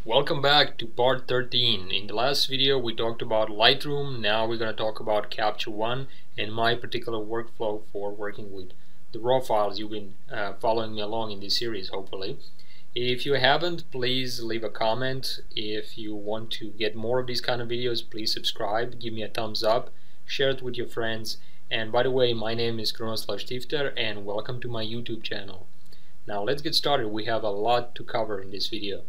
Welcome back to part 13. In the last video we talked about Lightroom. Now we're going to talk about Capture One and my particular workflow for working with the raw files. You've been following me along in this series, hopefully. If you haven't, please leave a comment. If you want to get more of these kind of videos, please subscribe, give me a thumbs up, share it with your friends. And by the way, my name is Krunoslav Stifter and welcome to my YouTube channel. Now let's get started. We have a lot to cover in this video.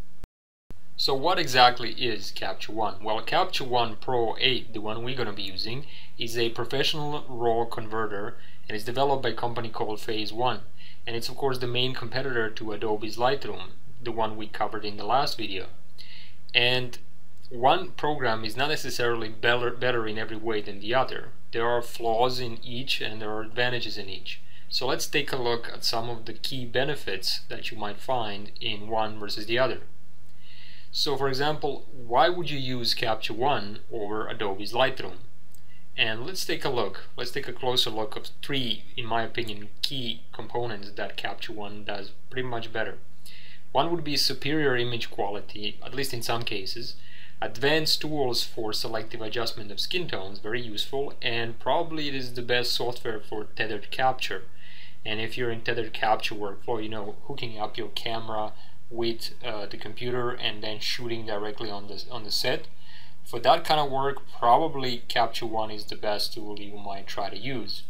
So what exactly is Capture One? Well, Capture One Pro 8, the one we're going to be using, is a professional RAW converter and it's developed by a company called Phase One. And it's of course the main competitor to Adobe's Lightroom, the one we covered in the last video. And one program is not necessarily better in every way than the other. There are flaws in each and there are advantages in each. So let's take a look at some of the key benefits that you might find in one versus the other. So for example, why would you use Capture One over Adobe's Lightroom? And let's take a look. Let's take a closer look of three, in my opinion, key components that Capture One does pretty much better. One would be superior image quality, at least in some cases. Advanced tools for selective adjustment of skin tones, very useful, and probably it is the best software for tethered capture. And if you're in tethered capture workflow, you know, hooking up your camera with the computer and then shooting directly on the set. For that kind of work, probably Capture One is the best tool you might try to use.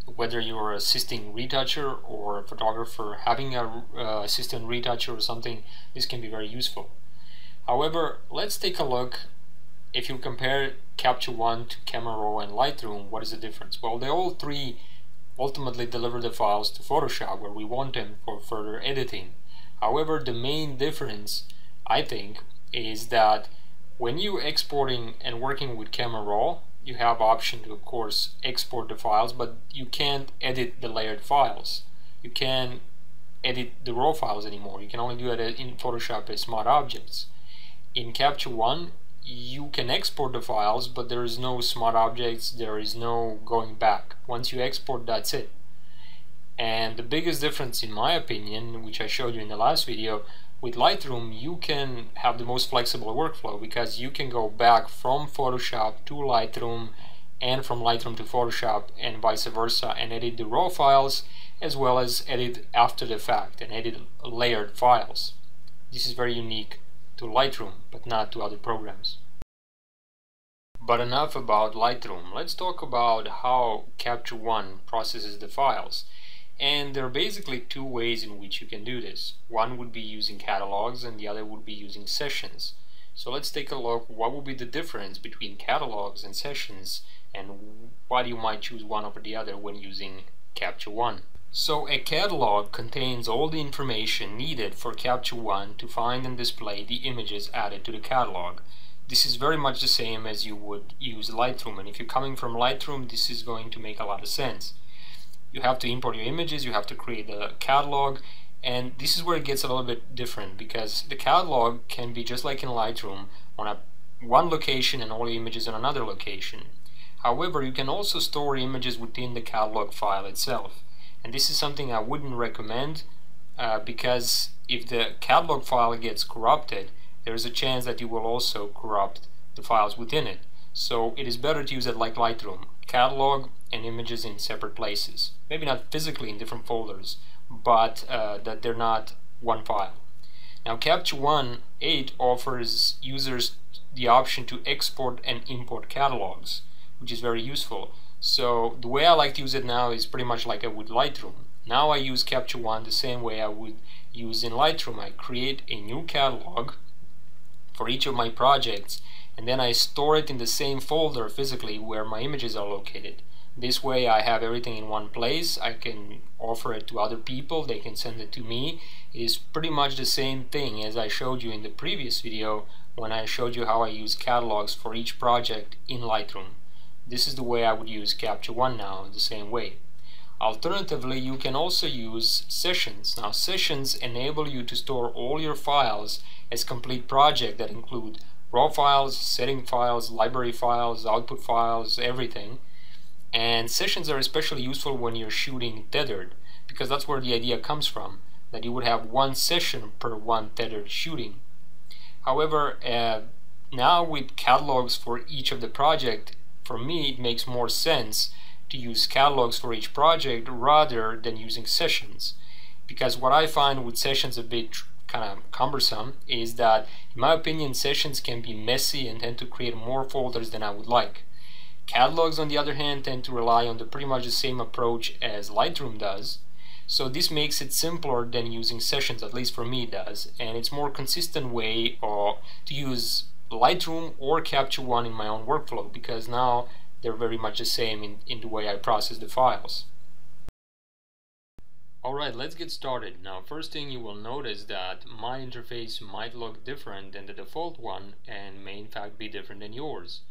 Whether you're assisting retoucher or a photographer having a assistant retoucher or something, this can be very useful. However, let's take a look. If you compare Capture One to Camera Raw and Lightroom, what is the difference? Well, they all three ultimately deliver the files to Photoshop where we want them for further editing. However, the main difference, I think, is that when you're exporting and working with Camera Raw, you have option to, of course, export the files, but you can't edit the layered files. You can't edit the raw files anymore. You can only do it in Photoshop as smart objects. In Capture One, you can export the files, but there is no smart objects, there is no going back. Once you export, that's it. And the biggest difference, in my opinion, which I showed you in the last video, with Lightroom you can have the most flexible workflow because you can go back from Photoshop to Lightroom and from Lightroom to Photoshop and vice versa and edit the raw files as well as edit after the fact and edit layered files. This is very unique to Lightroom but not to other programs. But enough about Lightroom. Let's talk about how Capture One processes the files. And there are basically two ways in which you can do this. One would be using catalogs and the other would be using sessions. So let's take a look what would be the difference between catalogs and sessions and why you might choose one over the other when using Capture One. So a catalog contains all the information needed for Capture One to find and display the images added to the catalog. This is very much the same as you would use Lightroom, and if you're coming from Lightroom, this is going to make a lot of sense. You have to import your images, you have to create a catalog, and this is where it gets a little bit different because the catalog can be just like in Lightroom on one location and all the images on another location. However, you can also store images within the catalog file itself, and this is something I wouldn't recommend because if the catalog file gets corrupted, there is a chance that you will also corrupt the files within it. So it is better to use it like Lightroom, catalog and images in separate places. Maybe not physically in different folders, but that they're not one file. Now Capture One 8 offers users the option to export and import catalogs, which is very useful. So the way I like to use it now is pretty much like I would Lightroom. Now I use Capture One the same way I would use in Lightroom. I create a new catalog for each of my projects and then I store it in the same folder physically where my images are located. This way I have everything in one place. I can offer it to other people, they can send it to me. It is pretty much the same thing as I showed you in the previous video when I showed you how I use catalogs for each project in Lightroom. This is the way I would use Capture One now, the same way. Alternatively, you can also use sessions. Now sessions enable you to store all your files as complete projects that include raw files, setting files, library files, output files, everything. And sessions are especially useful when you're shooting tethered because that's where the idea comes from, that you would have one session per one tethered shooting. However, now with catalogs for each of the project, for me it makes more sense to use catalogs for each project rather than using sessions, because what I find with sessions a bit kind of cumbersome is that, in my opinion, sessions can be messy and tend to create more folders than I would like. Catalogs, on the other hand, tend to rely on pretty much the same approach as Lightroom does, so this makes it simpler than using sessions, at least for me it does, and it's more consistent way to use Lightroom or Capture One in my own workflow, because now they're very much the same in the way I process the files. Alright, let's get started. Now, first thing you will notice that my interface might look different than the default one and may in fact be different than yours.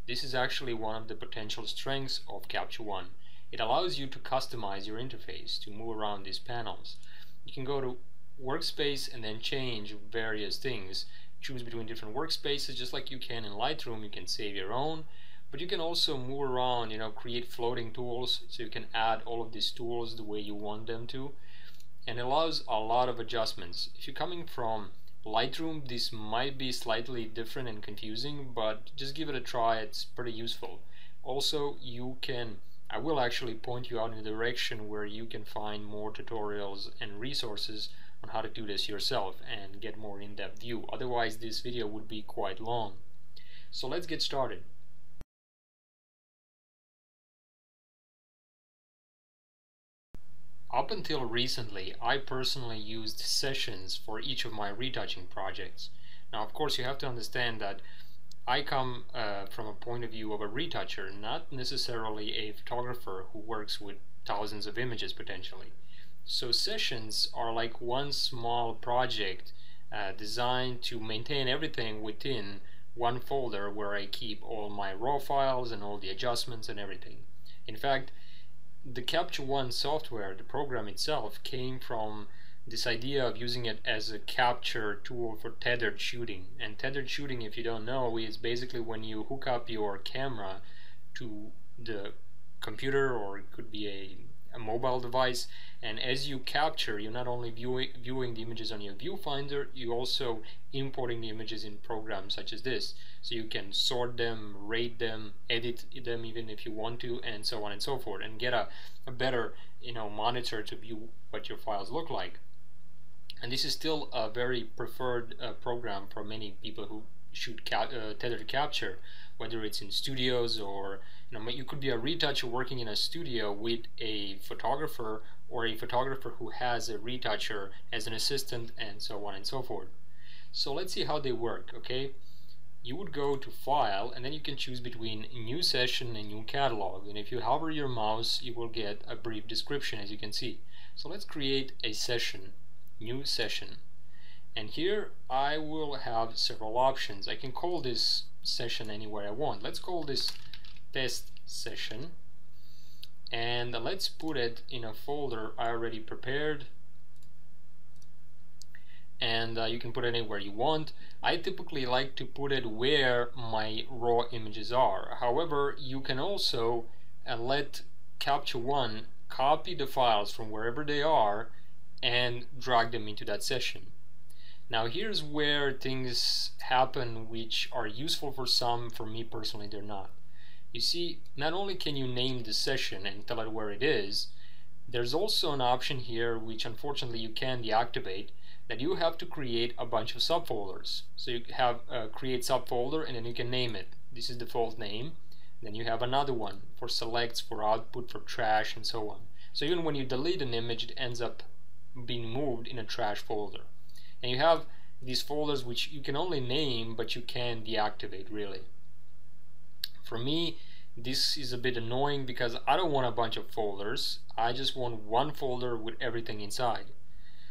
This is actually one of the potential strengths of Capture One. It allows you to customize your interface, to move around these panels. You can go to Workspace and then change various things. Choose between different workspaces just like you can in Lightroom. You can save your own, but you can also move around, create floating tools, so you can add all of these tools the way you want them to, and it allows a lot of adjustments. If you're coming from Lightroom, this might be slightly different and confusing, but just give it a try. It's pretty useful. Also, I will actually point you out in a direction where you can find more tutorials and resources on how to do this yourself and get more in-depth view. Otherwise, this video would be quite long. So let's get started. Up until recently, I personally used sessions for each of my retouching projects. Now, of course, you have to understand that I come from a point of view of a retoucher, not necessarily a photographer who works with thousands of images potentially. So sessions are like one small project designed to maintain everything within one folder where I keep all my raw files and all the adjustments and everything. In fact, the Capture One software, the program itself, came from this idea of using it as a capture tool for tethered shooting. And tethered shooting, if you don't know, is basically when you hook up your camera to the computer, or it could be a mobile device, and as you capture, you're not only viewing the images on your viewfinder, you're also importing the images in programs such as this, so you can sort them, rate them, edit them even if you want to, and so on and so forth, and get a better monitor to view what your files look like. And this is still a very preferred program for many people who shoot tethered capture, whether it's in studios or you could be a retoucher working in a studio with a photographer, or a photographer who has a retoucher as an assistant, and so on and so forth. So let's see how they work. Okay, you would go to File, and then you can choose between New Session and New Catalog, and if you hover your mouse you will get a brief description, as you can see. So let's create a session, New Session, and here I will have several options. I can call this session anywhere I want. Let's call this Test Session, and let's put it in a folder I already prepared, and you can put it anywhere you want. I typically like to put it where my raw images are. However, you can also let Capture One copy the files from wherever they are and drag them into that session. Now here's where things happen which are useful for some. For me personally, they're not. You see, not only can you name the session and tell it where it is, there's also an option here which unfortunately you can deactivate, that you have to create a bunch of subfolders. So you have create subfolder, and then you can name it. This is the default name. Then you have another one for selects, for output, for trash, and so on. So even when you delete an image, it ends up being moved in a trash folder. And you have these folders which you can only name, but you can deactivate really. For me, this is a bit annoying because I don't want a bunch of folders. I just want one folder with everything inside.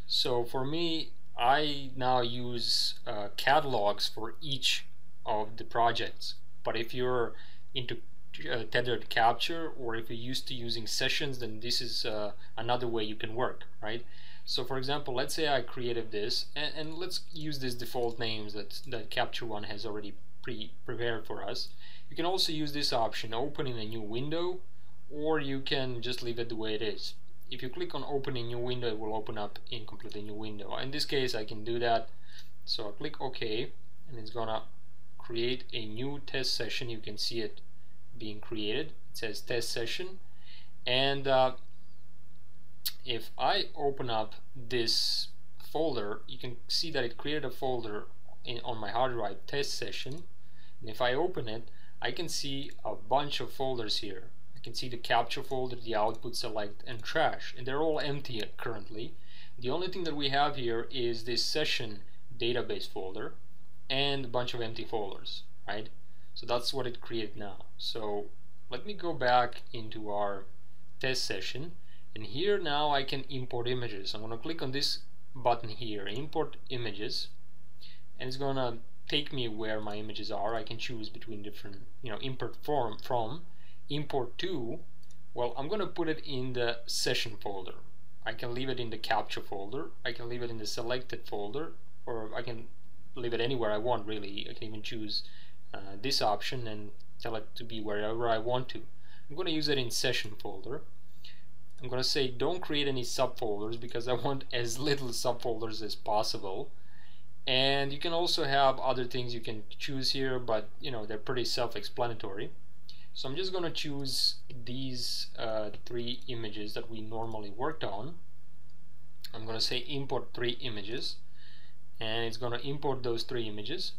So for me, I now use catalogs for each of the projects. But if you're into tethered capture, or if you're used to using sessions, then this is another way you can work, right? So for example, let's say I created this, and let's use these default names that Capture One has already prepared for us. You can also use this option, open in a new window, or you can just leave it the way it is. If you click on open in new window, it will open up in completely new window. In this case, I can do that. So I click OK, and it's gonna create a new test session. You can see it being created. It says test session, and if I open up this folder, you can see that it created a folder on my hard drive, test session. And if I open it, I can see a bunch of folders here. I can see the capture folder, the output, select, and trash, and they're all empty currently. The only thing that we have here is this session database folder and a bunch of empty folders, right? So that's what it created now. So let me go back into our test session, and here now I can import images. I'm going to click on this button here, import images, and it's going to take me where my images are. I can choose between different, import from, import to. Well, I'm going to put it in the session folder. I can leave it in the capture folder, I can leave it in the selected folder, or I can leave it anywhere I want, really. I can even choose this option and tell it to be wherever I want to. I'm going to use it in session folder. I'm going to say don't create any subfolders because I want as little subfolders as possible. And you can also have other things you can choose here, but they're pretty self-explanatory. So I'm just going to choose these 3 images that we normally worked on. I'm going to say import 3 images, and it's going to import those 3 images.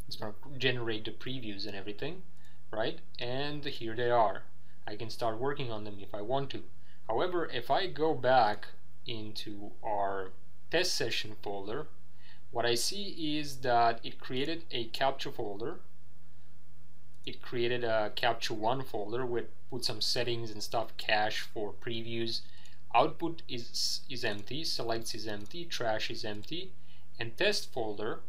It's going to generate the previews and everything, right? And here they are. I can start working on them if I want to. However, if I go back into our test session folder, what I see is that it created a capture folder. It created a capture 1 folder with put some settings and stuff, cache for previews. Output is empty, selects is empty, trash is empty, and test folder,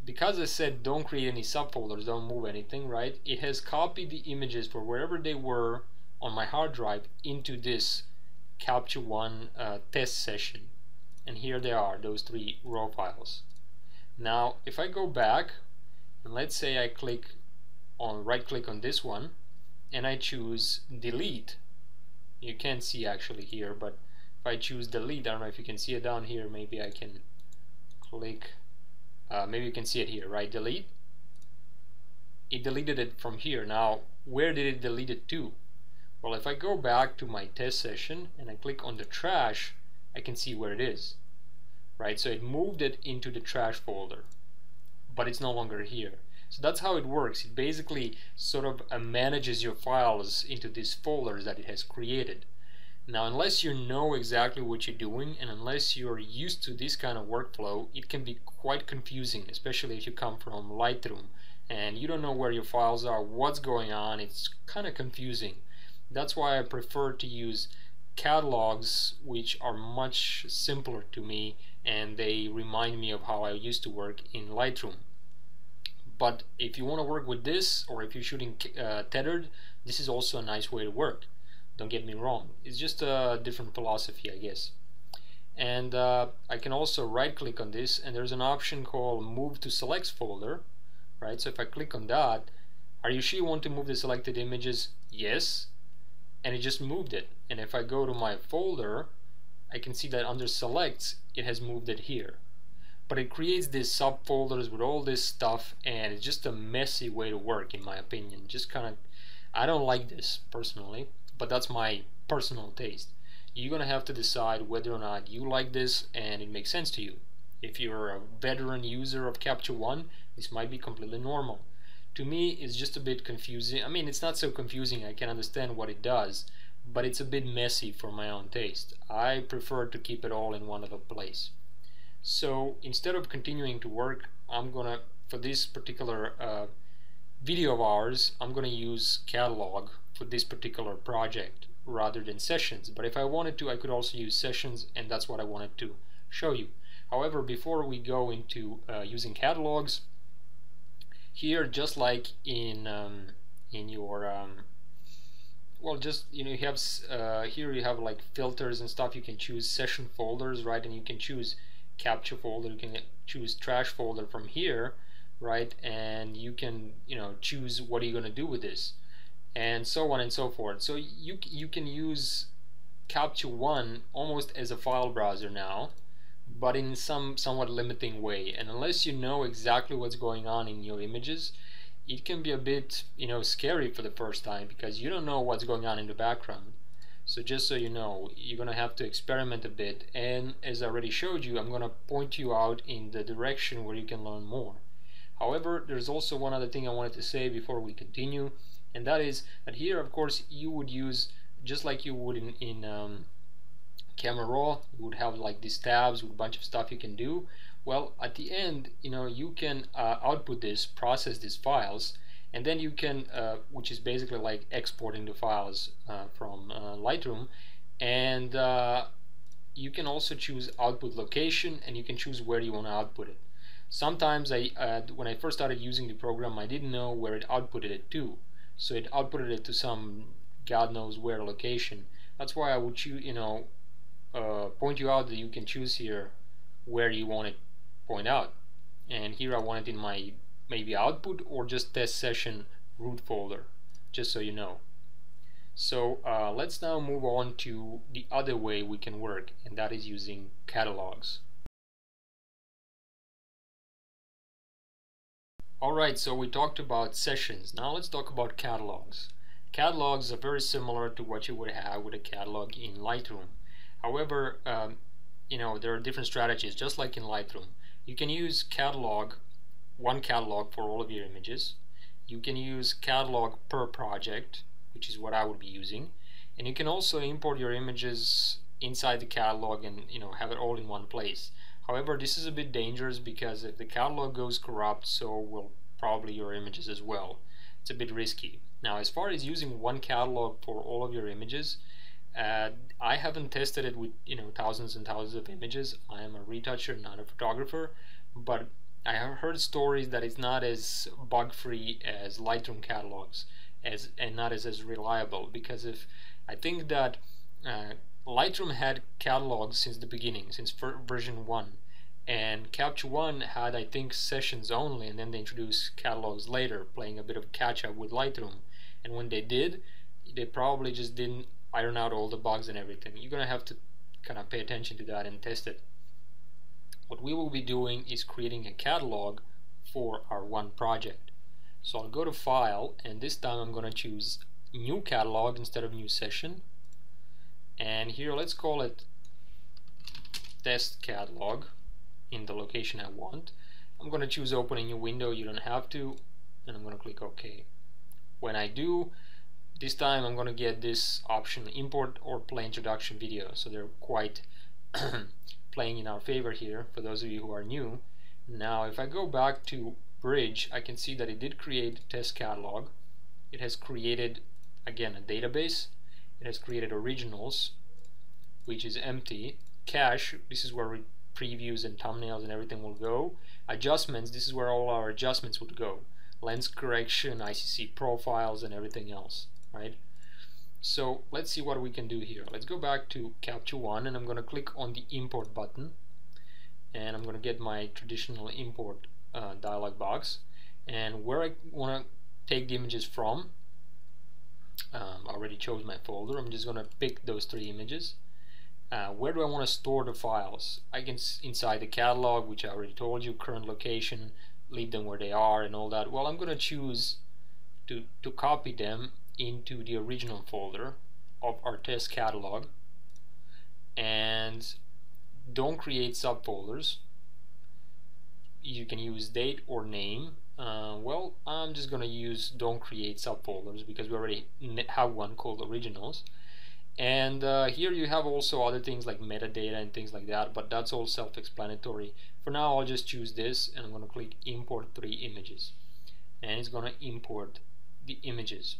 because I said don't create any subfolders, don't move anything, right? It has copied the images for wherever they were on my hard drive into this capture 1 test session. And here they are, those 3 raw files. Now if I go back and let's say I right click on this one and I choose delete, you can't see actually here, but if I choose delete, I don't know if you can see it down here, maybe I can click, maybe you can see it here, right? Delete. It deleted it from here. Now where did it delete it to? Well, if I go back to my test session and I click on the trash, I can see where it is, right? So it moved it into the trash folder, but it's no longer here. So that's how it works. It basically sort of manages your files into these folders that it has created. Now, unless you know exactly what you're doing and unless you're used to this kind of workflow, it can be quite confusing, especially if you come from Lightroom and you don't know where your files are, what's going on. It's kind of confusing. That's why I prefer to use catalogs, which are much simpler to me, and they remind me of how I used to work in Lightroom. But if you want to work with this, or if you're shooting tethered, this is also a nice way to work. Don't get me wrong. It's just a different philosophy, I guess. And I can also right click on this, and there's an option called move to selects folder, right? So if I click on that, are you sure you want to move the selected images? Yes. And it just moved it. And if I go to my folder, I can see that under selects it has moved it here. But it creates these subfolders with all this stuff, and it's just a messy way to work, in my opinion. Just kind of, I don't like this personally, but that's my personal taste. You're gonna have to decide whether or not you like this and it makes sense to you. If you're a veteran user of Capture One, this might be completely normal. To me, it's just a bit confusing. I mean, it's not so confusing, I can understand what it does, but it's a bit messy for my own taste. I prefer to keep it all in one other place. So instead of continuing to work, I'm gonna, for this particular video of ours, I'm gonna use catalog for this particular project rather than sessions. But if I wanted to, I could also use sessions, and that's what I wanted to show you. However, before we go into using catalogs, here, just like in your well, just you have here you have like filters and stuff. You can choose session folders, right? And you can choose capture folder. You can choose trash folder from here, right? And you can choose what are you going to do with this, and so on and so forth. So you can use Capture One almost as a file browser now, but in some somewhat limiting way. And unless you know exactly what's going on in your images, it can be a bit, scary for the first time because you don't know what's going on in the background. So just so you know, you're gonna have to experiment a bit, and as I already showed you, I'm gonna point you out in the direction where you can learn more. However, there's also one other thing I wanted to say before we continue, and that is that here, of course, you would use, just like you would in Camera Raw, you would have like these tabs with a bunch of stuff you can do. Well, at the end, you can output this, process these files, and then you can, which is basically like exporting the files from Lightroom, and you can also choose output location, and you can choose where you want to output it. Sometimes when I first started using the program, I didn't know where it outputted it to, so it outputted it to some God knows where location. That's why I would choose, point you out that you can choose here where you want it point out. And here I want it in my maybe output or just test session root folder, just so you know. So let's now move on to the other way we can work, and that is using catalogs. Alright, so we talked about sessions. Now let's talk about catalogs. Catalogs are very similar to what you would have with a catalog in Lightroom. However, there are different strategies, just like in Lightroom. You can use one catalog for all of your images. You can use catalog per project, which is what I would be using. And you can also import your images inside the catalog and have it all in one place. However, this is a bit dangerous because if the catalog goes corrupt, so will probably your images as well. It's a bit risky. Now, as far as using one catalog for all of your images, I haven't tested it with thousands and thousands of images. I am a retoucher, not a photographer, but I have heard stories that it's not as bug-free as Lightroom catalogs, and not as reliable, because I think that Lightroom had catalogs since the beginning, since version 1, and Capture One had, I think, sessions only, and then they introduced catalogs later, playing a bit of catch-up with Lightroom. And when they did, they probably just didn't iron out all the bugs and everything. You're gonna have to kind of pay attention to that and test it. What we will be doing is creating a catalog for our one project. So I'll go to File, and this time I'm gonna choose New Catalog instead of New Session. And here, let's call it Test Catalog in the location I want. I'm going to choose Open a New Window, you don't have to, and I'm going to click OK. When I do, this time I'm going to get this option, Import or Play Introduction Video, so they're quite playing in our favor here for those of you who are new. Now if I go back to Bridge, I can see that it did create Test Catalog. It has created, again, a database. It has created originals, which is empty. Cache, this is where previews and thumbnails and everything will go. Adjustments, this is where all our adjustments would go. Lens correction, ICC profiles, and everything else, right? So let's see what we can do here. Let's go back to Capture One, and I'm going to click on the Import button, and I'm going to get my traditional import dialog box, and where I want to take the images from. I already chose my folder. I'm just going to pick those 3 images. Where do I want to store the files? I can inside the catalog, which I already told you, current location, leave them where they are and all that. Well, I'm going to choose to copy them into the original folder of our test catalog, and don't create subfolders. You can use date or name. Well, I'm just going to use don't create subfolders because we already have one called originals. And here you have also other things like metadata and things like that, but that's all self-explanatory. For now, I'll just choose this, and I'm going to click Import 3 images, and it's going to import the images.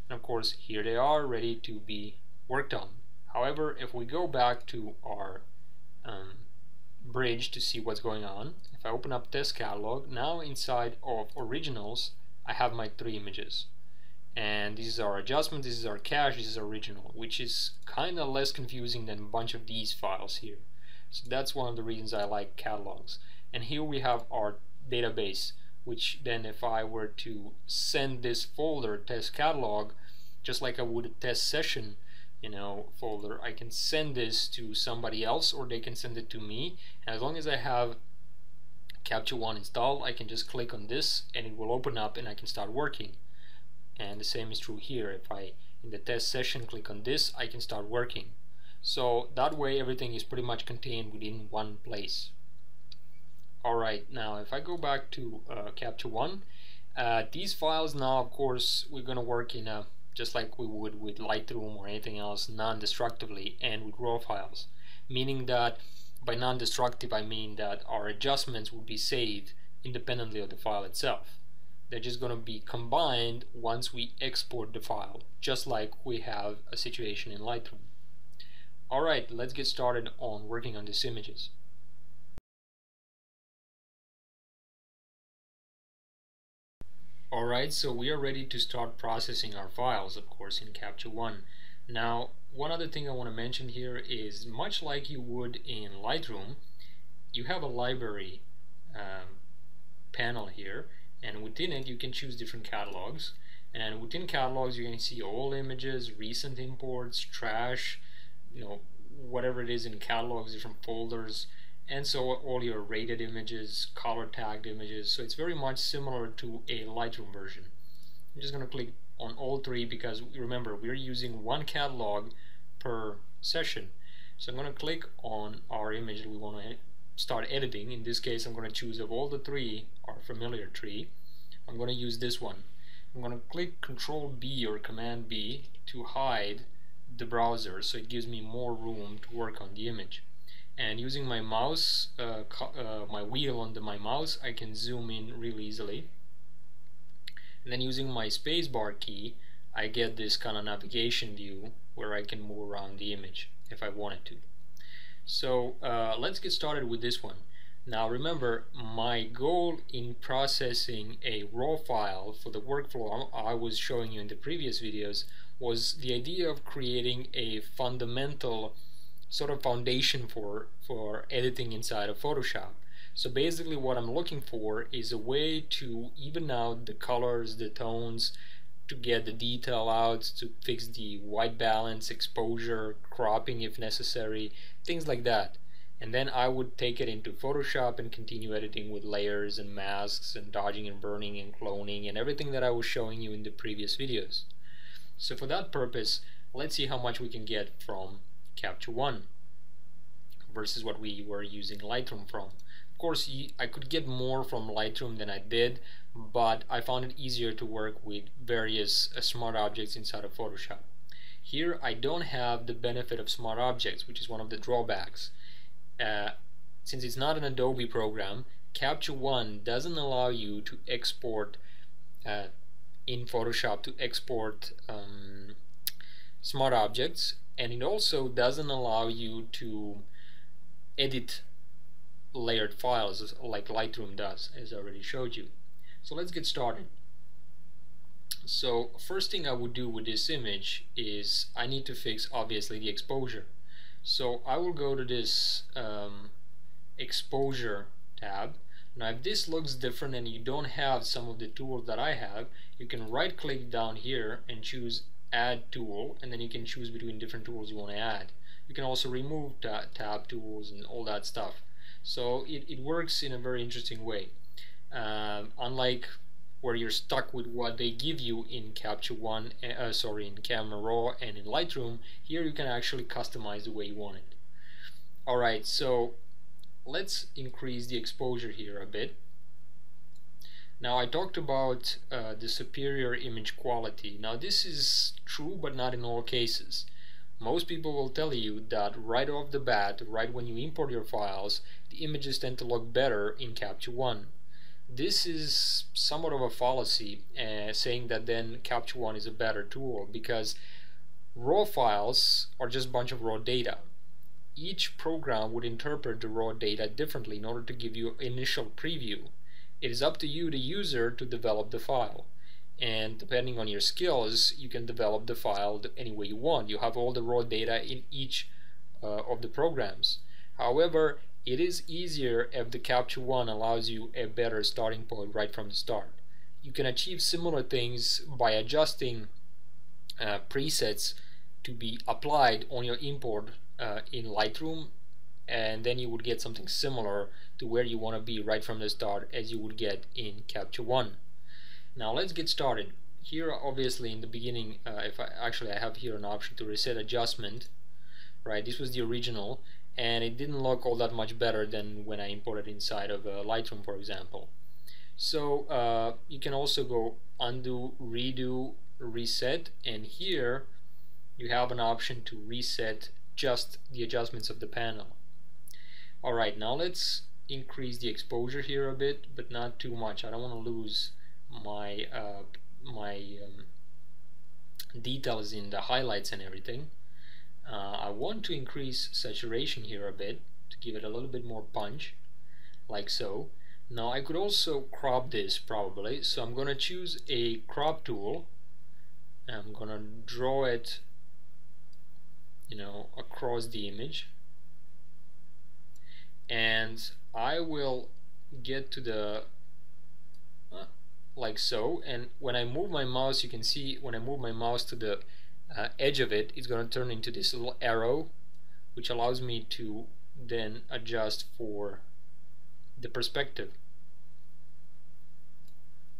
And of course, here they are, ready to be worked on. However, if we go back to our Bridge to see what's going on, if I open up Test Catalog, now inside of Originals, I have my 3 images. And this is our adjustment, this is our cache, this is our original, which is kind of less confusing than a bunch of these files here. So that's one of the reasons I like catalogs. And here we have our database, which then if I were to send this folder, test catalog, just like I would a test session, folder, I can send this to somebody else or they can send it to me. And as long as I have Capture One installed, I can just click on this and it will open up and I can start working. And the same is true here. If I, in the test session, click on this, I can start working. So that way everything is pretty much contained within one place. Alright, now if I go back to Capture One, these files now, of course, we're going to work in a just like we would with Lightroom or anything else, non-destructively, and with raw files. Meaning that by non-destructive I mean that our adjustments will be saved independently of the file itself. They're just going to be combined once we export the file, just like we have a situation in Lightroom. Alright, let's get started on working on these images. Alright, so we are ready to start processing our files, of course, in Capture One. Now, one other thing I want to mention here is, much like you would in Lightroom, you have a library panel here, and within it you can choose different catalogs. And within catalogs you can see all images, recent imports, trash, whatever it is in catalogs, different folders, and so all your rated images, color tagged images. So it's very much similar to a Lightroom version. I'm just going to click on all three because remember, we're using one catalog per session. So I'm going to click on our image that we want to start editing. In this case, I'm going to choose, of all the three, our familiar tree. I'm going to use this one. I'm going to click Control B or Command B to hide the browser, so it gives me more room to work on the image. And using my mouse, my wheel under my mouse, I can zoom in really easily. And then using my spacebar key, I get this kind of navigation view where I can move around the image if I wanted to. So let's get started with this one. Now remember, my goal in processing a raw file for the workflow I was showing you in the previous videos was the idea of creating a fundamental sort of foundation for editing inside of Photoshop. So basically what I'm looking for is a way to even out the colors, the tones, to get the detail out, to fix the white balance, exposure, cropping if necessary, things like that. And then I would take it into Photoshop and continue editing with layers and masks and dodging and burning and cloning and everything that I was showing you in the previous videos. So for that purpose, let's see how much we can get from Capture One versus what we were using Lightroom from. Of course, I could get more from Lightroom than I did, but I found it easier to work with various smart objects inside of Photoshop. Here I don't have the benefit of smart objects, which is one of the drawbacks. Since it's not an Adobe program, Capture One doesn't allow you to export in Photoshop to export smart objects, and it also doesn't allow you to edit layered files like Lightroom does, as I already showed you. So let's get started. So first thing I would do with this image is I need to fix obviously the exposure. So I will go to this exposure tab. Now if this looks different and you don't have some of the tools that I have, you can right click down here and choose add tool, and then you can choose between different tools you want to add. You can also remove tab tools and all that stuff. So it works in a very interesting way. Unlike where you're stuck with what they give you in Capture One, in Camera Raw and in Lightroom, here you can actually customize the way you want it. Alright, so let's increase the exposure here a bit. Now I talked about the superior image quality. Now this is true, but not in all cases. Most people will tell you that right off the bat, right when you import your files, the images tend to look better in Capture One. This is somewhat of a fallacy, saying that then Capture One is a better tool, because raw files are just a bunch of raw data. Each program would interpret the raw data differently in order to give you initial preview. It is up to you, the user, to develop the file. And depending on your skills, you can develop the file any way you want. You have all the raw data in each of the programs. However, it is easier if the Capture One allows you a better starting point right from the start. You can achieve similar things by adjusting presets to be applied on your import in Lightroom, and then you would get something similar to where you want to be right from the start as you would get in Capture One. Now let's get started. Here obviously in the beginning, I have here an option to reset adjustment, right? This was the original, and it didn't look all that much better than when I imported inside of Lightroom, for example. So you can also go undo, redo, reset, and here you have an option to reset just the adjustments of the panel. Alright, now let's increase the exposure here a bit, but not too much. I don't want to lose my details in the highlights and everything. I want to increase saturation here a bit to give it a little bit more punch, like so. Now I could also crop this probably, so I'm going to choose a crop tool. I'm going to draw it, you know, across the image, and I will get to the like so, and when I move my mouse, you can see when I move my mouse to the edge of it, it's going to turn into this little arrow, which allows me to then adjust for the perspective,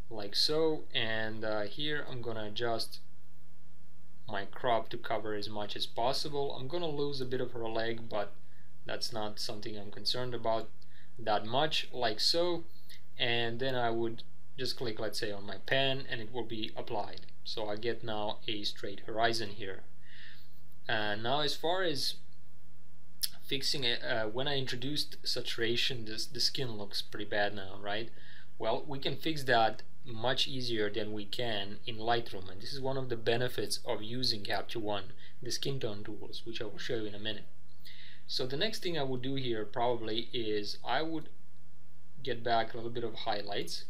like so. And here I'm going to adjust my crop to cover as much as possible. I'm going to lose a bit of her leg, but that's not something I'm concerned about that much, like so. And then I would just click, let's say, on my pen, and it will be applied. So I get now a straight horizon here. Now as far as fixing it, when I introduced saturation, the skin looks pretty bad now, right? Well, we can fix that much easier than we can in Lightroom, and this is one of the benefits of using Capture One, the skin tone tools, which I will show you in a minute. So the next thing I would do here probably is I would get back a little bit of highlights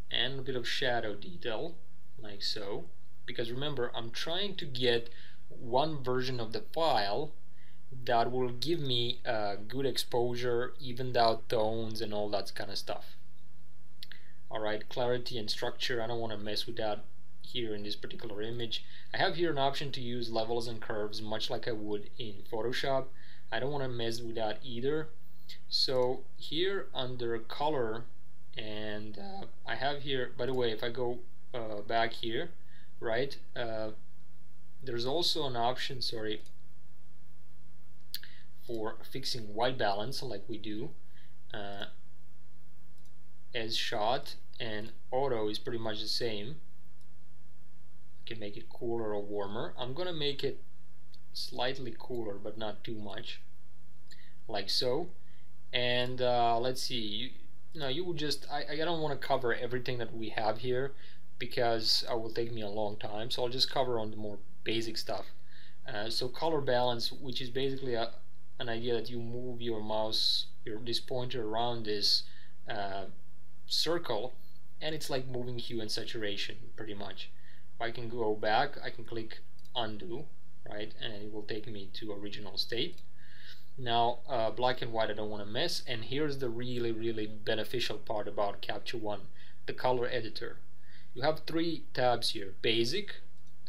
and a bit of shadow detail, like so, because remember, I'm trying to get one version of the file that will give me good exposure, evened out tones, and all that kind of stuff. Alright, clarity and structure, I don't want to mess with that here in this particular image. I have here an option to use levels and curves much like I would in Photoshop. I don't want to mess with that either. So here under color, and I have here, by the way, if I go back here, right, there's also an option, sorry, for fixing white balance like we do. As shot and auto is pretty much the same. I can make it cooler or warmer. I'm gonna make it slightly cooler but not too much, like so. And let's see, you would just I don't want to cover everything that we have here because it will take me a long time, so I'll just cover on the more basic stuff. So color balance, which is basically an idea that you move your mouse, this pointer around this circle, and it's like moving hue and saturation pretty much. If I can go back, I can click undo, right, and it will take me to original state. Now black and white I don't want to mess, and here's the really beneficial part about Capture One, the color editor. You have three tabs here: basic,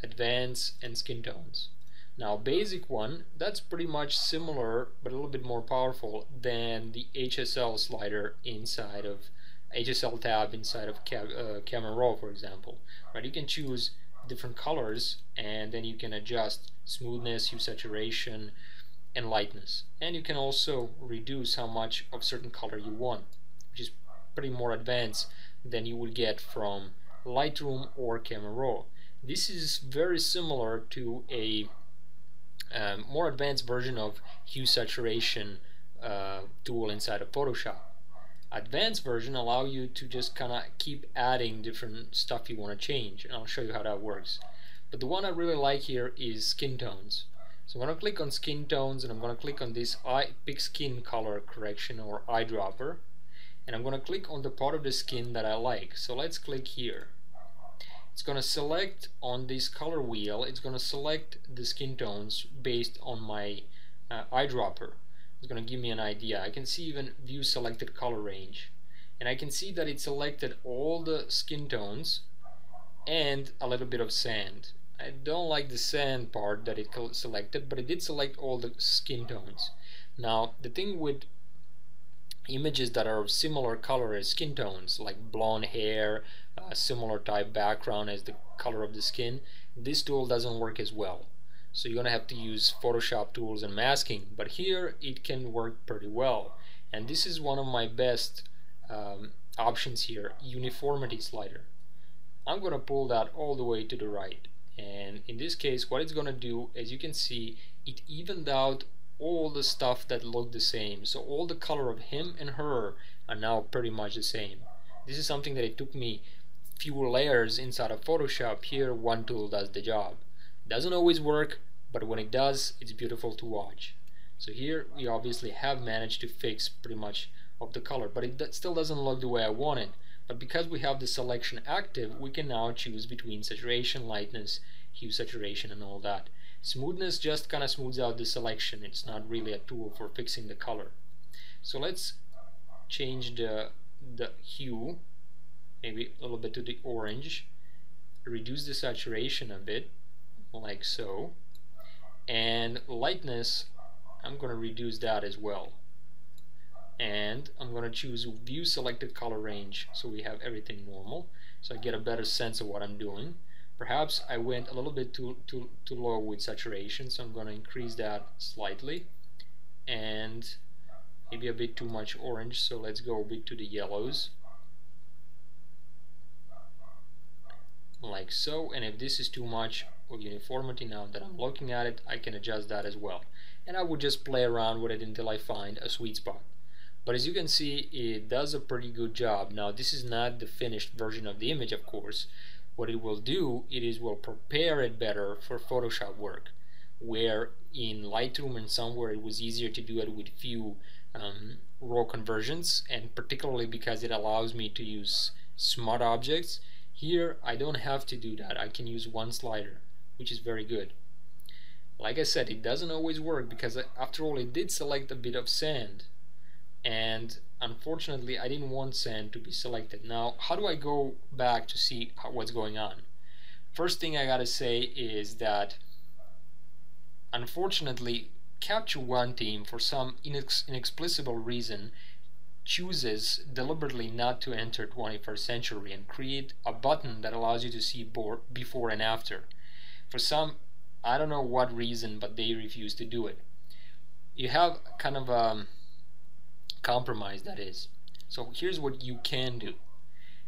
advanced, and skin tones. Now basic one, that's pretty much similar but a little bit more powerful than the HSL slider inside of HSL tab inside of Camera Raw, for example, right? You can choose different colors, and then you can adjust smoothness, hue, saturation, and lightness, and you can also reduce how much of certain color you want, which is pretty more advanced than you would get from Lightroom or Camera Raw. This is very similar to a more advanced version of hue saturation tool inside of Photoshop. Advanced version allow you to just kind of keep adding different stuff you want to change, and I'll show you how that works. But the one I really like here is skin tones. So I'm going to click on skin tones, and I'm going to click on this pick skin color correction or eyedropper, and I'm going to click on the part of the skin that I like. So let's click here. It's going to select on this color wheel, it's going to select the skin tones based on my eyedropper. It's going to give me an idea. I can see even view selected color range, and I can see that it selected all the skin tones and a little bit of sand. I don't like the sand part that it selected, but it did select all the skin tones. Now the thing with images that are of similar color as skin tones, like blonde hair, similar type background as the color of the skin, this tool doesn't work as well. So you're gonna have to use Photoshop tools and masking, but here it can work pretty well. And this is one of my best options here, uniformity slider. I'm gonna pull that all the way to the right, and in this case what it's gonna do, as you can see, it evened out all the stuff that looked the same. So all the color of him and her are now pretty much the same. This is something that it took me few layers inside of Photoshop. Here one tool does the job. Doesn't always work, but when it does, it's beautiful to watch. So here we obviously have managed to fix pretty much of the color, but it still doesn't look the way I want it. But because we have the selection active, we can now choose between saturation, lightness, hue, saturation, and all that. Smoothness just kind of smooths out the selection. It's not really a tool for fixing the color. So let's change the hue, maybe a little bit to the orange, reduce the saturation a bit, like so, and lightness, I'm going to reduce that as well. And I'm going to choose view selected color range, so we have everything normal, so I get a better sense of what I'm doing. Perhaps I went a little bit too low with saturation, so I'm going to increase that slightly, and maybe a bit too much orange, so let's go a bit to the yellows, like so. And if this is too much of uniformity, now that I'm looking at it, I can adjust that as well, and I would just play around with it until I find a sweet spot. But as you can see, it does a pretty good job. Now this is not the finished version of the image, of course. What it will do, will prepare it better for Photoshop work, where in Lightroom and somewhere it was easier to do it with few raw conversions, and particularly because it allows me to use smart objects. Here I don't have to do that. I can use one slider, which is very good. Like I said, it doesn't always work because after all it did select a bit of sand, and unfortunately I didn't want sand to be selected. Now how do I go back to see what's going on? First thing I gotta say is that unfortunately Capture One team, for some inexplicable reason, chooses deliberately not to enter 21st century and create a button that allows you to see before and after. For some, I don't know what reason, but they refuse to do it. You have kind of a compromise, that is. So here's what you can do.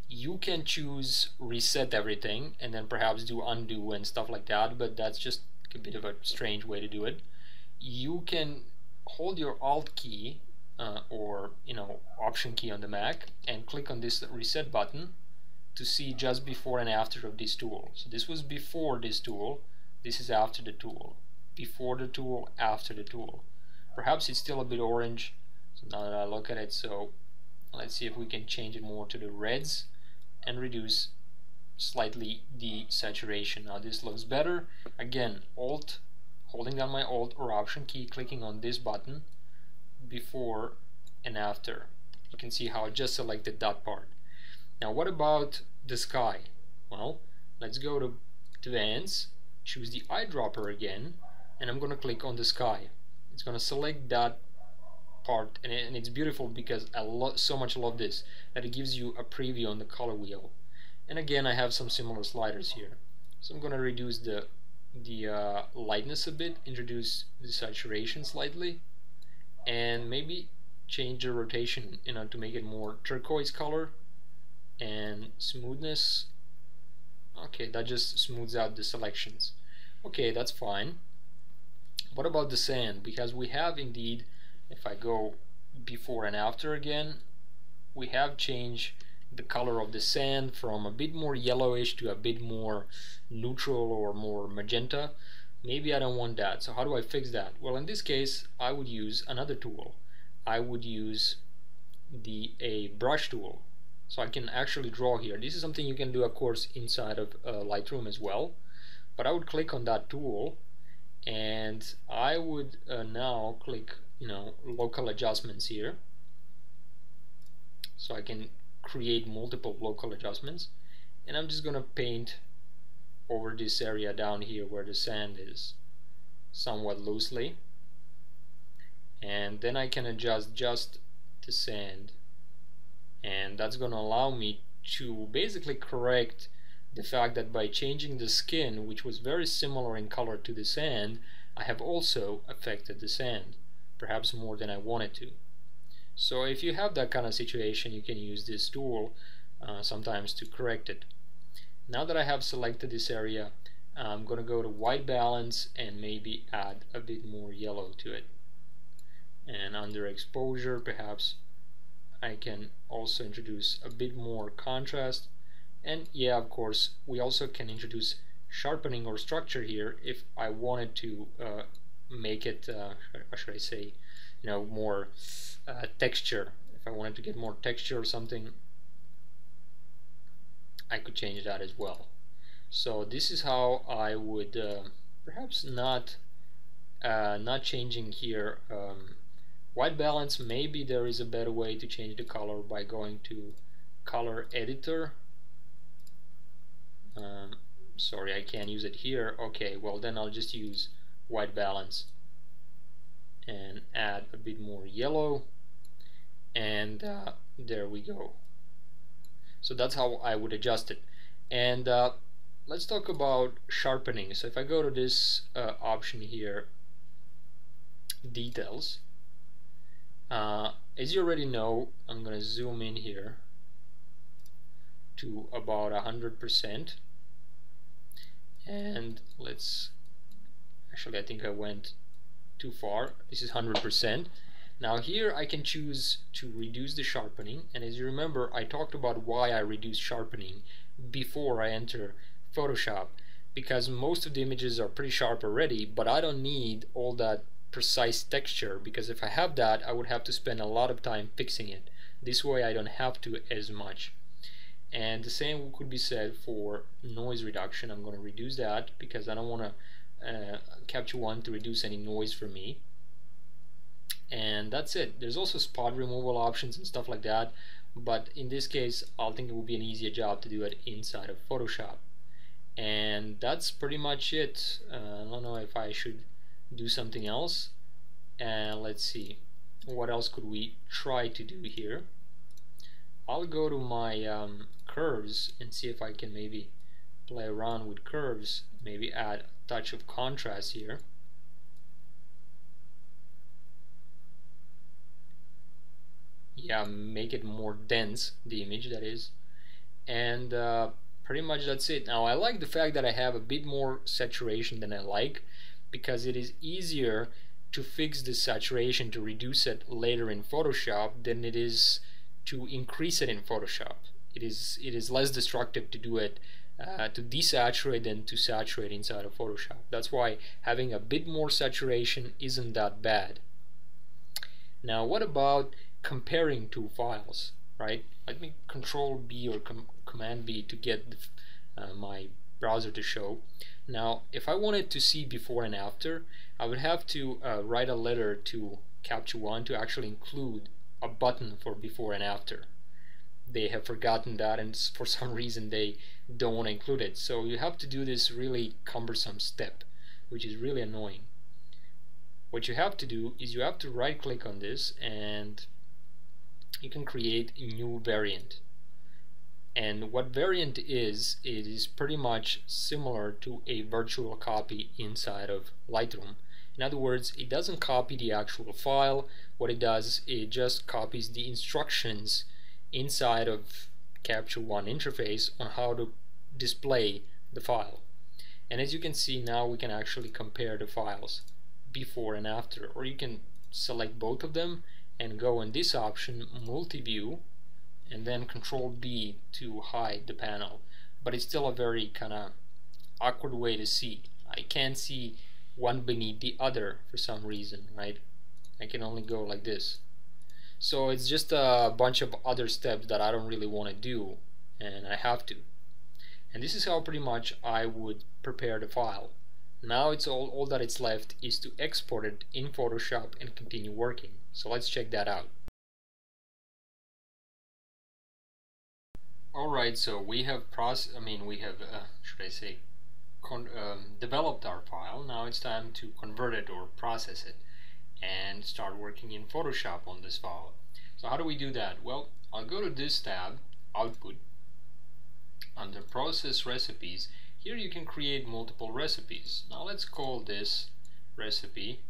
You can choose reset everything and then perhaps do undo and stuff like that, but that's just a bit of a strange way to do it. You can hold your Alt key or Option key on the Mac and click on this reset button to see just before and after of this tool. So this was before this tool, this is after the tool. Before the tool, after the tool. Perhaps it's still a bit orange. So now that I look at it, so let's see if we can change it more to the reds and reduce slightly the saturation. Now this looks better. Again, Alt, holding down my Alt or Option key, clicking on this button, before and after. You can see how I just selected that part. Now what about the sky? Well, let's go to Advanced, choose the eyedropper again, and I'm going to click on the sky. It's going to select that part, and it's beautiful because I so much love this that it gives you a preview on the color wheel. And again, I have some similar sliders here, so I'm going to reduce the lightness a bit, introduce the saturation slightly, and maybe change the rotation to make it more turquoise color, and smoothness. Okay, that just smooths out the selections. Okay, that's fine. What about the sand? Because we have indeed, if I go before and after again, we have changed the color of the sand from a bit more yellowish to a bit more neutral or more magenta. Maybe I don't want that, so how do I fix that? Well, in this case I would use another tool. I would use a brush tool, so I can actually draw here. This is something you can do, of course, inside of Lightroom as well, but I would click on that tool and I would now click local adjustments here, so I can create multiple local adjustments, and I'm just gonna paint over this area down here where the sand is somewhat loosely, and then I can adjust just the sand, and that's going to allow me to basically correct the fact that by changing the skin, which was very similar in color to the sand, I have also affected the sand, perhaps more than I wanted to. So if you have that kind of situation, you can use this tool sometimes to correct it. Now that I have selected this area, I'm going to go to white balance and maybe add a bit more yellow to it. And under exposure, perhaps I can also introduce a bit more contrast. And yeah, of course, we also can introduce sharpening or structure here if I wanted to make it, how should I say, more texture. If I wanted to get more texture or something, I could change that as well. So this is how I would perhaps not changing here white balance. Maybe there is a better way to change the color by going to color editor. Sorry, I can't use it here. Okay, well then I'll just use white balance and add a bit more yellow, and there we go. So that's how I would adjust it. And let's talk about sharpening. So if I go to this option here, details, as you already know, I'm going to zoom in here to about 100%, and let's actually, I think I went too far. This is 100%. Now here I can choose to reduce the sharpening, and as you remember, I talked about why I reduce sharpening before I enter Photoshop, because most of the images are pretty sharp already, but I don't need all that precise texture, because if I have that, I would have to spend a lot of time fixing it. This way I don't have to as much. And the same could be said for noise reduction. I'm going to reduce that because I don't want to Capture One to reduce any noise for me. And that's it. There's also spot removal options and stuff like that, but in this case I'll think it would be an easier job to do it inside of Photoshop. And that's pretty much it. I don't know if I should do something else. And let's see, what else could we try to do here? I'll go to my curves and see if I can maybe play around with curves, maybe add a touch of contrast here. Yeah, make it more dense, the image that is. And pretty much that's it. Now I like the fact that I have a bit more saturation than I like, because it is easier to fix the saturation, to reduce it later in Photoshop than it is to increase it in Photoshop. It is less destructive to do it to desaturate than to saturate inside of Photoshop. That's why having a bit more saturation isn't that bad. Now what about comparing two files, right? Let me Control B or Command B to get my browser to show. Now if I wanted to see before and after, I would have to write a letter to Capture One to actually include a button for before and after. They have forgotten that, and for some reason they don't want to include it. So you have to do this really cumbersome step, which is really annoying. What you have to do is you have to right click on this and you can create a new variant. And what variant is, it is pretty much similar to a virtual copy inside of Lightroom. In other words, it doesn't copy the actual file. What it does, it just copies the instructions inside of Capture One interface on how to display the file. And as you can see, now we can actually compare the files before and after, or you can select both of them and go in this option, multi-view, and then Control B to hide the panel. But it's still a very kind of awkward way to see. I can't see one beneath the other for some reason, right? I can only go like this. So it's just a bunch of other steps that I don't really want to do, and I have to. And this is how pretty much I would prepare the file. Now it's all that it's left is to export it in Photoshop and continue working. So let's check that out. Alright, so we have should I say, developed our file. Now it's time to convert it or process it and start working in Photoshop on this file. So how do we do that? Well, I'll go to this tab, Output, under Process Recipes. Here you can create multiple recipes. Now let's call this recipe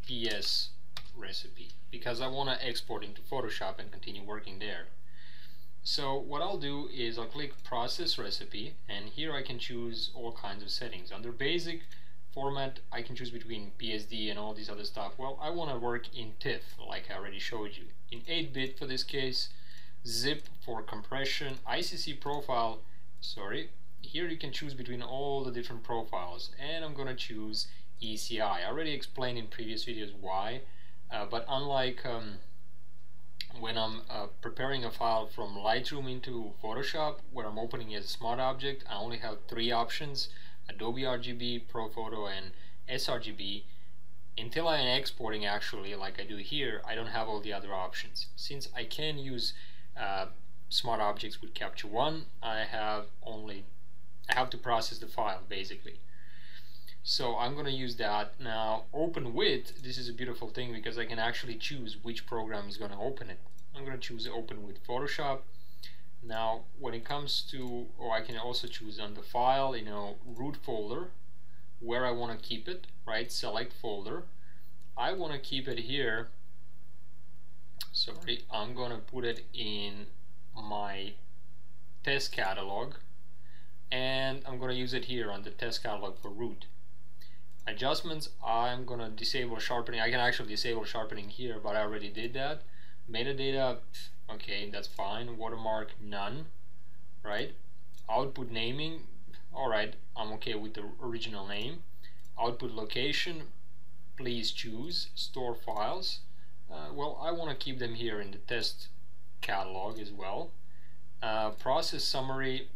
PS recipe, because I want to export into Photoshop and continue working there. So what I'll do is I'll click Process Recipe, and here I can choose all kinds of settings. Under Basic Format I can choose between PSD and all these other stuff. Well, I want to work in TIFF like I already showed you. In 8-bit for this case, zip for compression, ICC profile, here you can choose between all the different profiles, and I'm going to choose ECI. I already explained in previous videos why, but unlike when I'm preparing a file from Lightroom into Photoshop, where I'm opening it as a smart object, I only have 3 options: Adobe RGB, ProPhoto, and sRGB. Until I am exporting, actually, like I do here, I don't have all the other options. Since I can use smart objects with Capture One, I have to process the file basically. So I'm going to use that. Now, Open With, this is a beautiful thing because I can actually choose which program is going to open it. I'm going to choose Open with Photoshop. Now, when it comes to, I can also choose on the file, root folder, where I want to keep it, right? Select folder. I want to keep it here. I'm going to put it in my test catalog, and I'm going to use it here on the test catalog for root. Adjustments, I'm going to disable sharpening. I can actually disable sharpening here, but I already did that. Metadata, okay, that's fine. Watermark, none, right? Output naming, alright, I'm okay with the original name. Output location, please choose. Store files, well, I want to keep them here in the test catalog as well. Process summary,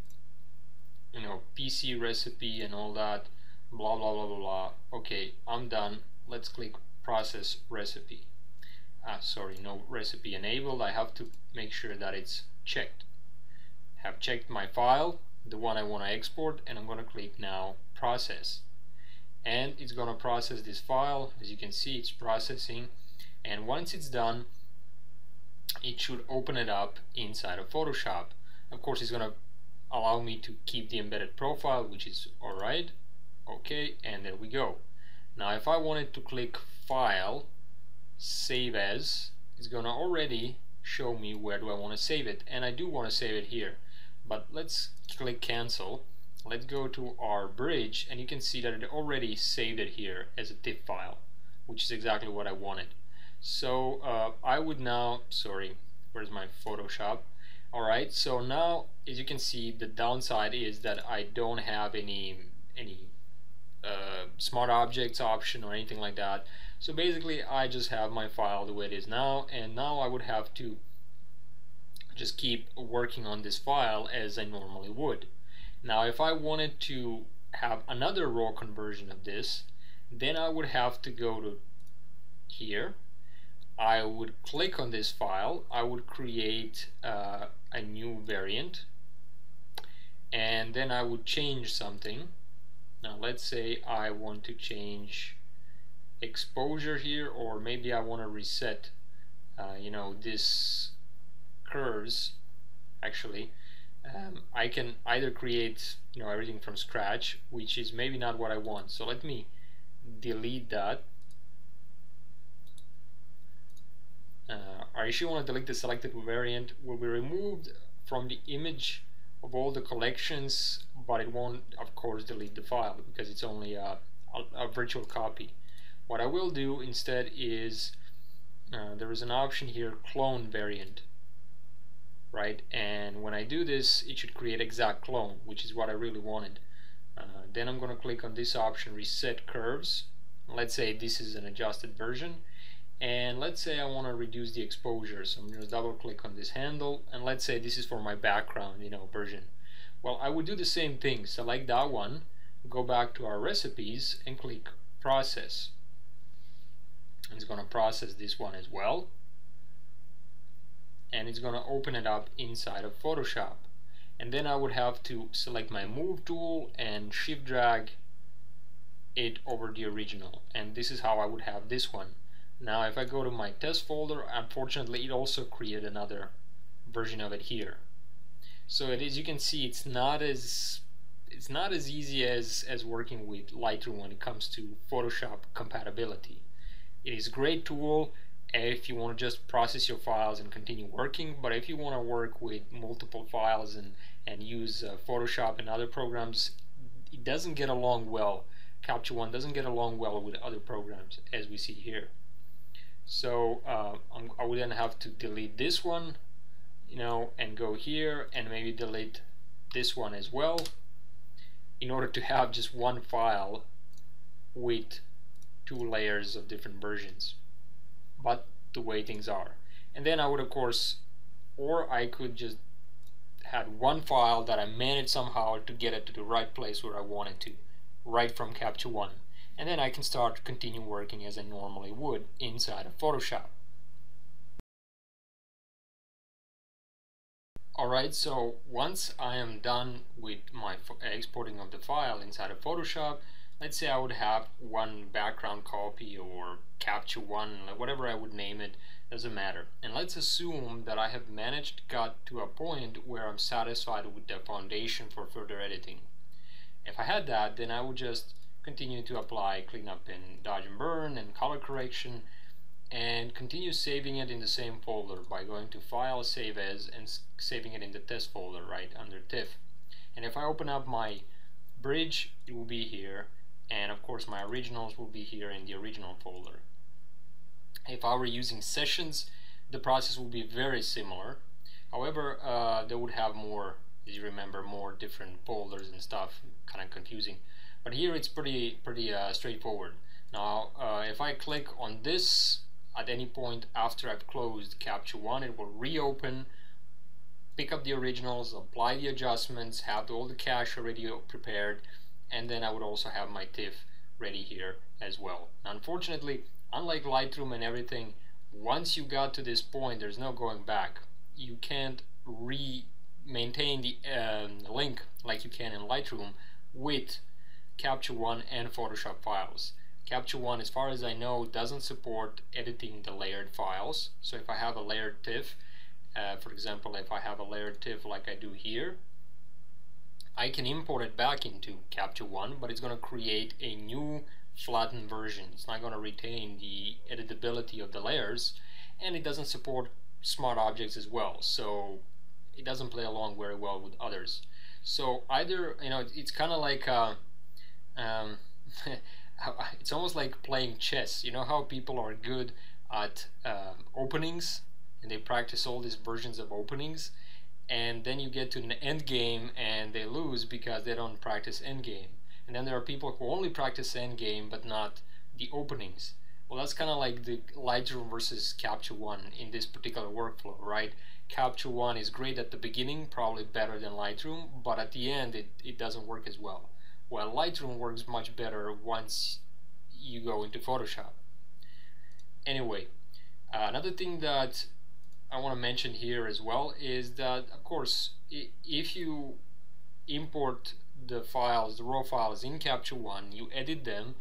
PC recipe and all that, blah blah blah blah blah. Okay, I'm done. Let's click Process Recipe. No recipe enabled. I have to make sure that it's checked. Have checked my file, the one I want to export, and I'm going to click now Process, and it's going to process this file. As you can see, it's processing, and once it's done, it should open it up inside of Photoshop. Of course, it's going to allow me to keep the embedded profile, which is alright. Okay, and there we go. Now if I wanted to click File, Save As, it's going to already show me where do I want to save it, and I do want to save it here. But let's click Cancel. Let's go to our bridge, and you can see that it already saved it here as a TIFF file, which is exactly what I wanted. So I would now, where's my Photoshop? Alright, so now as you can see, the downside is that I don't have any smart objects option or anything like that. So basically I just have my file the way it is now, and now I would have to just keep working on this file as I normally would. Now if I wanted to have another raw conversion of this, then I would have to go to here. I would click on this file, I would create a new variant, and then I would change something. Now let's say I want to change exposure here, or maybe I want to reset this curves. Actually, I can either create everything from scratch, which is maybe not what I want. So let me delete that. I actually want to delete the selected variant. Will be removed from the image of all the collections, but it won't of course delete the file because it's only a virtual copy. What I will do instead is there is an option here, clone variant, right? And when I do this, it should create exact clone, which is what I really wanted. Then I'm going to click on this option, reset curves. Let's say this is an adjusted version, and let's say I want to reduce the exposure, so I'm going to double click on this handle, and let's say this is for my background version. Well, I would do the same thing, select that one, go back to our recipes and click Process. And it's going to process this one as well, and it's going to open it up inside of Photoshop. and then I would have to select my move tool and shift drag it over the original, and this is how I would have this one. Now if I go to my test folder, unfortunately it also created another version of it here. So as you can see, it's not as easy as working with Lightroom when it comes to Photoshop compatibility. It is a great tool if you want to just process your files and continue working, but if you want to work with multiple files and use Photoshop and other programs, it doesn't get along well. Capture One doesn't get along well with other programs, as we see here. So I would then have to delete this one, and go here and maybe delete this one as well, in order to have just one file with 2 layers of different versions. But the way things are. And then I would, of course, or I could just have one file that I managed somehow to get it to the right place where I want it to, right from Capture One. And then I can start to continue working as I normally would inside of Photoshop. Alright, so once I am done with my exporting of the file inside of Photoshop, let's say I would have one background copy or Capture One, whatever I would name it, doesn't matter. And let's assume that I have got to a point where I'm satisfied with the foundation for further editing. If I had that, then I would just continue to apply cleanup and dodge and burn and color correction, and continue saving it in the same folder by going to File, Save As, and saving it in the test folder right under TIFF. And if I open up my bridge, it will be here, and of course my originals will be here in the original folder. If I were using sessions, the process will be very similar. However, they would have more, as you remember, more different folders and stuff, kind of confusing. But here it's pretty straightforward. Now, if I click on this at any point after I've closed Capture One, it will reopen, pick up the originals, apply the adjustments, have all the cache already prepared, and then I would also have my TIFF ready here as well. Now, unfortunately, unlike Lightroom and everything, once you got to this point, there's no going back. You can't maintain the link like you can in Lightroom with Capture One and Photoshop files. Capture One, as far as I know, doesn't support editing the layered files. So if I have a layered TIFF, for example, if I have a layered TIFF like I do here, I can import it back into Capture One, but it's going to create a new flattened version. It's not going to retain the editability of the layers, and it doesn't support smart objects as well, so it doesn't play along very well with others. So either, it's kind of like it's almost like playing chess. You know how people are good at openings, and they practice all these versions of openings, and then you get to an end game and they lose because they don't practice end game. And then there are people who only practice end game but not the openings. Well, that's kind of like the Lightroom versus Capture One in this particular workflow, right? Capture One is great at the beginning, probably better than Lightroom, but at the end it doesn't work as well. Well, Lightroom works much better once you go into Photoshop. Anyway, another thing that I want to mention here as well is that, of course, if you import the files, the raw files in Capture One, you edit them,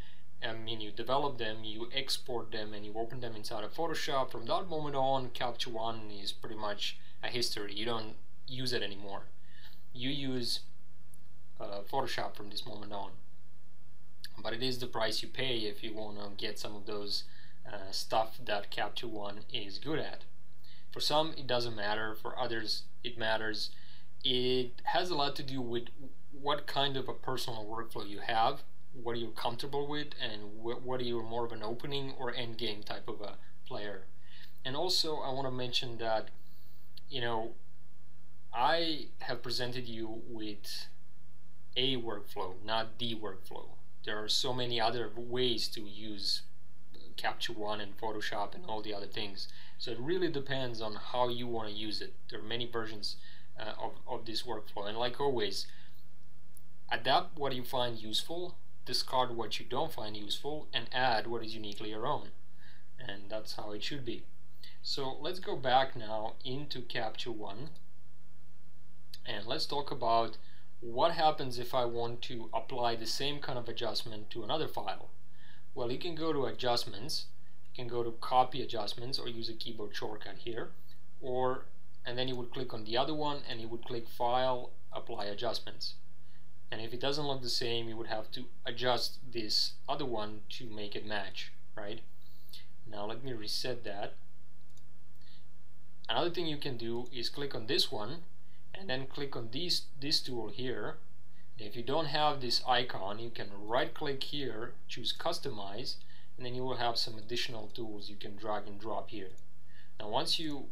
you develop them, you export them, and you open them inside of Photoshop. From that moment on, Capture One is pretty much a history. You don't use it anymore. You use Photoshop from this moment on. But it is the price you pay if you want to get some of those stuff that Capture One is good at. For some it doesn't matter, for others it matters. It has a lot to do with what kind of a personal workflow you have, what are you comfortable with, and what are you more of an opening or end game type of a player. And also I want to mention that, I have presented you with a workflow, not the workflow. There are so many other ways to use Capture One and Photoshop and all the other things. So it really depends on how you want to use it. There are many versions of this workflow, and like always, adapt what you find useful, discard what you don't find useful, and add what is uniquely your own. And that's how it should be. So let's go back now into Capture One, And let's talk about what happens if I want to apply the same kind of adjustment to another file. Well, you can go to adjustments, you can go to copy adjustments or use a keyboard shortcut here, and then you would click on the other one and you would click file, apply adjustments. And if it doesn't look the same, you would have to adjust this other one to make it match, right? Now let me reset that. Another thing you can do is click on this one and then click on this tool here. If you don't have this icon, you can right click here, choose customize, and then you will have some additional tools you can drag and drop here. Now once you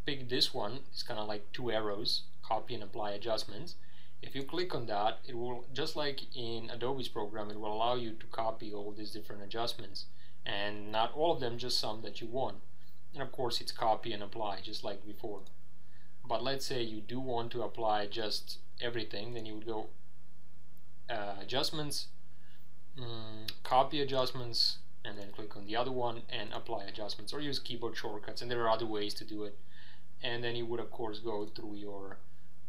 pick this one, it's kind of like two arrows, copy and apply adjustments. If you click on that, it will, just like in Adobe's program, it will allow you to copy all these different adjustments, and not all of them, just some that you want. And of course it's copy and apply just like before. But let's say you do want to apply just everything, then you would go adjustments, copy adjustments, and then click on the other one and apply adjustments, or use keyboard shortcuts, and there are other ways to do it. And then you would of course go through your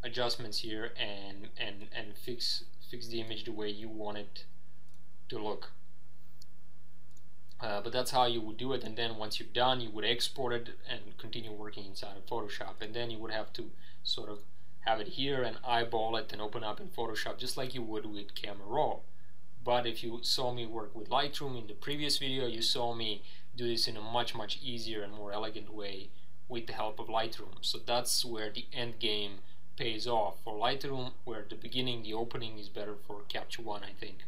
adjustments here and fix the image the way you want it to look. But that's how you would do it, and then once you're done, you would export it and continue working inside of Photoshop. And then you would have to sort of have it here and eyeball it and open up in Photoshop just like you would with Camera Raw. But if you saw me work with Lightroom in the previous video, you saw me do this in a much easier and more elegant way with the help of Lightroom. So that's where the end game pays off for Lightroom, where the beginning, the opening, is better for Capture One, I think.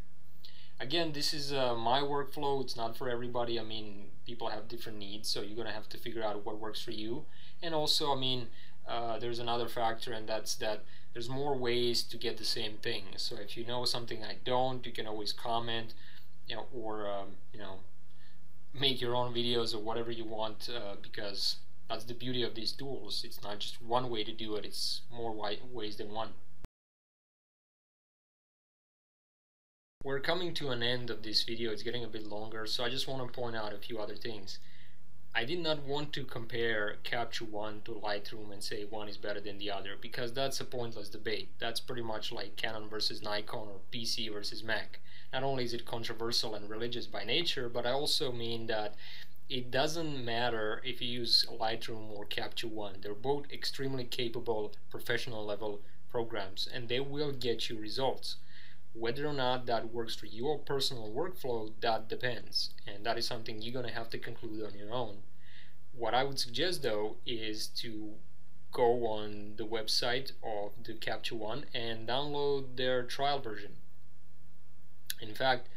Again, this is my workflow. It's not for everybody. I mean, people have different needs, so you're gonna have to figure out what works for you. And also, I mean, there's another factor, and that's that there's more ways to get the same thing. So if you know something I don't, you can always comment, or make your own videos or whatever you want, because that's the beauty of these tools. It's not just one way to do it, it's more ways than one. We're coming to an end of this video. It's getting a bit longer, so I just want to point out a few other things. I did not want to compare Capture One to Lightroom and say one is better than the other, because that's a pointless debate. That's pretty much like Canon versus Nikon or PC versus Mac. Not only is it controversial and religious by nature, but I also mean that it doesn't matter if you use Lightroom or Capture One. They're both extremely capable professional level programs, and they will get you results. Whether or not that works for your personal workflow, that depends, and that is something you're going to have to conclude on your own. What I would suggest though is to go on the website of the Capture One and download their trial version. In fact,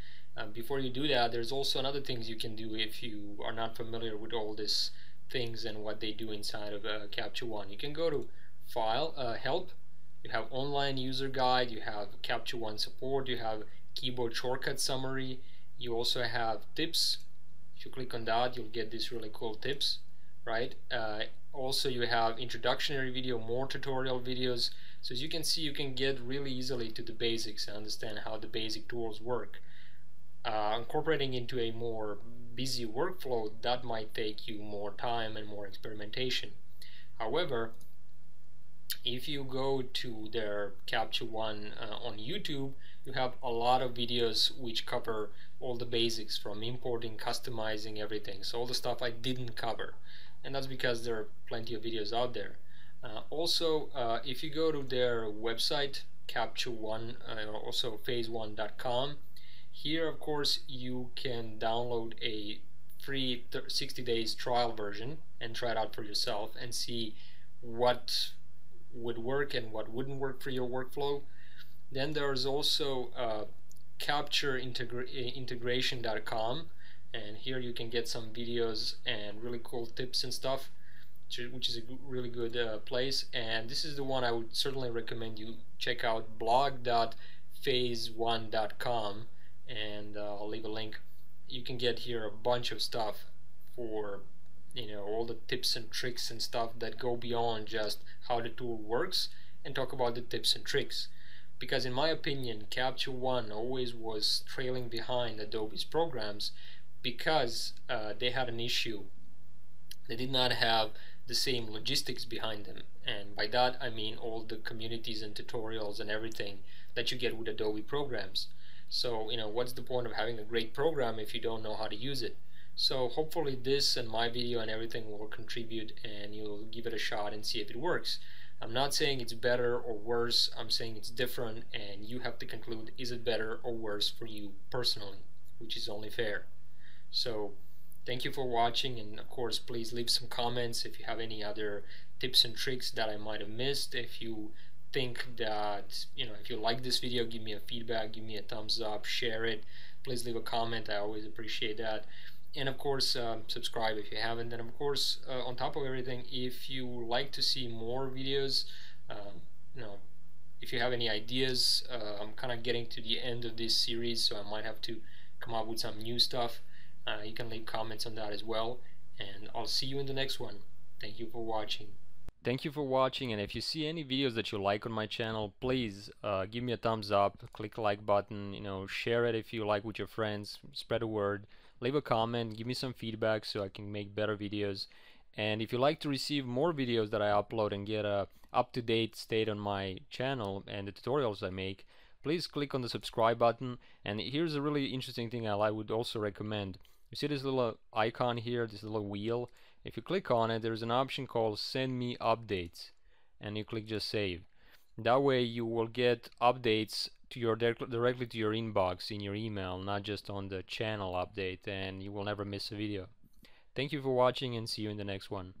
before you do that, there's also another things you can do if you are not familiar with all these things and what they do inside of Capture One. You can go to File, Help. You have online user guide, you have Capture One support, you have keyboard shortcut summary, you also have tips. If you click on that, you'll get these really cool tips, right? Also you have introductory video, more tutorial videos. So as you can see, you can get really easily to the basics and understand how the basic tools work. Incorporating into a more busy workflow, that might take you more time and more experimentation. However, if you go to their Capture One on YouTube, you have a lot of videos which cover all the basics, from importing, customizing, everything. So all the stuff I didn't cover, and that's because there are plenty of videos out there. Also, if you go to their website, Capture One, also phase1.com, here of course you can download a free 60 days trial version and try it out for yourself and see what would work and what wouldn't work for your workflow. Then there's also captureintegration.com, and here you can get some videos and really cool tips and stuff, which is a really good place. And this is the one I would certainly recommend you check out, blog.phase1.com, and I'll leave a link. You can get here a bunch of stuff for all the tips and tricks and stuff that go beyond just how the tool works, and talk about the tips and tricks. Because in my opinion, Capture One always was trailing behind Adobe's programs because they had an issue. They did not have the same logistics behind them. And by that I mean all the communities and tutorials and everything that you get with Adobe programs. So what's the point of having a great program if you don't know how to use it? So hopefully this and my video and everything will contribute, and you'll give it a shot and see if it works. I'm not saying it's better or worse, I'm saying it's different, and you have to conclude, is it better or worse for you personally, which is only fair. So thank you for watching, and of course please leave some comments if you have any other tips and tricks that I might have missed. If you think that, if you like this video, give me a feedback, give me a thumbs up, share it, please leave a comment, I always appreciate that. And of course subscribe if you haven't. And of course on top of everything, if you like to see more videos, if you have any ideas, I'm kind of getting to the end of this series, so I might have to come up with some new stuff. You can leave comments on that as well, and I'll see you in the next one. Thank you for watching. Thank you for watching, and if you see any videos that you like on my channel, please give me a thumbs up, click the like button, share it if you like with your friends, spread the word, leave a comment, give me some feedback so I can make better videos. And if you like to receive more videos that I upload and get a up-to-date state on my channel and the tutorials I make, please click on the subscribe button. And here's a really interesting thing I would also recommend. You see this little icon here, this little wheel? If you click on it, there's an option called Send Me Updates, and you click just Save. That way you will get updates to your directly to your inbox in your email, not just on the channel update, and you will never miss a video. Thank you for watching, and see you in the next one.